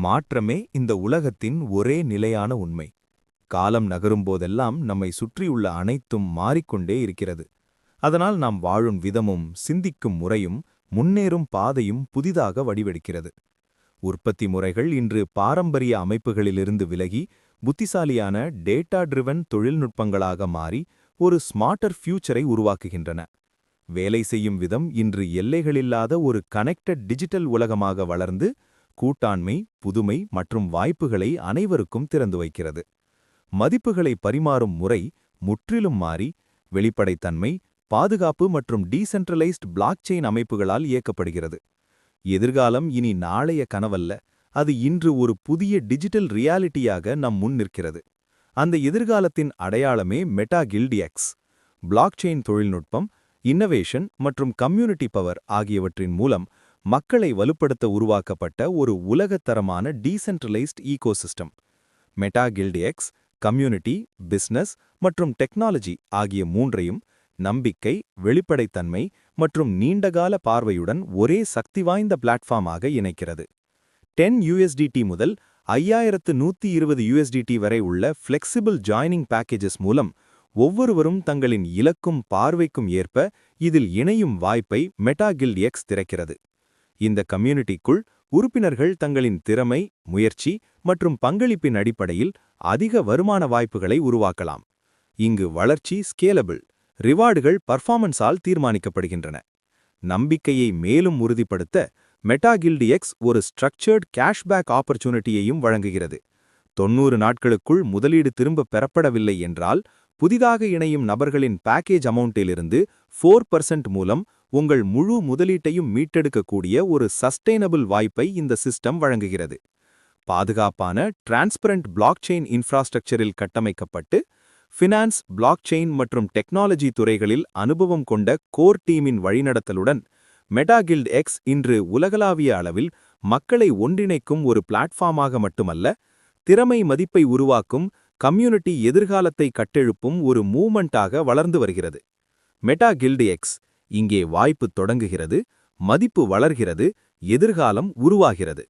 மாற்றமே இந்த உலகத்தின் ஒரே நிலையான உண்மை. காலம் நகரும்போதெல்லாம் நம்மை சுற்றியுள்ள அனைத்தும் மாறிக்கொண்டே இருக்கிறது. அதனால் நாம் வாழும் விதமும் சிந்திக்கும் முறையும் முன்னேறும் பாதையும் புதிதாக வடிவெடுக்கிறது. உற்பத்தி முறைகள் இன்று பாரம்பரிய அமைப்புகளிலிருந்து விலகி புத்திசாலியான டேட்டா ட்ரிவன் தொழில்நுட்பங்களாக மாறி ஒரு ஸ்மார்ட்டர் ஃபியூச்சரை உருவாக்குகின்றன. வேலை செய்யும் விதம் இன்று எல்லைகளில்லாத ஒரு கனெக்டட் டிஜிட்டல் உலகமாக வளர்ந்து கூட்டாண்மை, புதுமை மற்றும் வாய்ப்புகளை அனைவருக்கும் திறந்து வைக்கிறது. மதிப்புகளை பரிமாறும் முறை முற்றிலும் மாறி வெளிப்படைத்தன்மை, பாதுகாப்பு மற்றும் டீசென்ட்ரலைஸ்ட் பிளாக்செயின் அமைப்புகளால் இயக்கப்படுகிறது. எதிர்காலம் இனி நாளைய கனவல்ல, அது இன்று ஒரு புதிய டிஜிட்டல் ரியாலிட்டியாக நம் முன் நிற்கிறது. அந்த எதிர்காலத்தின் அடையாளமே மெட்டா கில்ட் எக்ஸ். பிளாக்செயின் தொழில்நுட்பம், இன்னோவேஷன் மற்றும் கம்யூனிட்டி பவர் ஆகியவற்றின் மூலம் மக்களை வலுப்படுத்த உருவாக்கப்பட்ட ஒரு உலகத்தரமான decentralised ecosystem. Meta Guild X community, business மற்றும் டெக்னாலஜி ஆகிய மூன்றையும் நம்பிக்கை, வெளிப்படைத்தன்மை மற்றும் நீண்டகால பார்வையுடன் ஒரே சக்தி வாய்ந்த பிளாட்ஃபார்மாக இணைக்கிறது. 10 USDT முதல் 5120 USDT வரை உள்ள ஃப்ளெக்சிபிள் ஜாயினிங் பேக்கேஜஸ் மூலம் ஒவ்வொருவரும் தங்களின் இலக்கும் பார்வைக்கும் ஏற்ப இதில் இணையும் வாய்ப்பை மெட்டா கில்ட் எக்ஸ் திறக்கிறது. இந்த கம்யூனிட்டிக்குள் உறுப்பினர்கள் தங்களின் திறமை, முயற்சி மற்றும் பங்களிப்பின் அடிப்படையில் அதிக வருமான வாய்ப்புகளை உருவாக்கலாம். இங்கு வளர்ச்சி ஸ்கேலபிள், ரிவார்டுகள் பர்ஃபார்மன்ஸால் தீர்மானிக்கப்படுகின்றன. நம்பிக்கையை மேலும் உறுதிப்படுத்த மெட்டா கில்ட் எக்ஸ் ஒரு ஸ்ட்ரக்சர்ட் கேஷ்பேக் ஆப்பர்ச்சுனிட்டியையும் வழங்குகிறது. 90 நாட்களுக்குள் முதலீடு திரும்ப பெறப்படவில்லை என்றால் புதிதாக இணையும் நபர்களின் பேக்கேஜ் அமௌண்ட்டிலிருந்து 4% மூலம் உங்கள் முழு முதலீட்டையும் மீட்டெடுக்கக்கூடிய ஒரு சஸ்டெய்னபிள் வாய்ப்பை இந்த சிஸ்டம் வழங்குகிறது. பாதுகாப்பான டிரான்ஸ்பரண்ட் பிளாக்செயின் இன்ஃப்ராஸ்ட்ரக்சரில் கட்டமைக்கப்பட்டு ஃபினான்ஸ், பிளாக்செயின் மற்றும் டெக்னாலஜி துறைகளில் அனுபவம் கொண்ட கோர் டீமின் வழிநடத்தலுடன் மெட்டா கில்ட் எக்ஸ் இன்று உலகளாவிய அளவில் மக்களை ஒன்றிணைக்கும் ஒரு பிளாட்ஃபார்மாக மட்டுமல்ல, திறமை மதிப்பை உருவாக்கும் கம்யூனிட்டி எதிர்காலத்தை கட்டெழுப்பும் ஒரு மூவ்மெண்டாக வளர்ந்து வருகிறது. மெட்டா கில்ட் எக்ஸ் இங்கே வாய்ப்பு தொடங்குகிறது, மதிப்பு வளர்கிறது, எதிர்காலம் உருவாகிறது.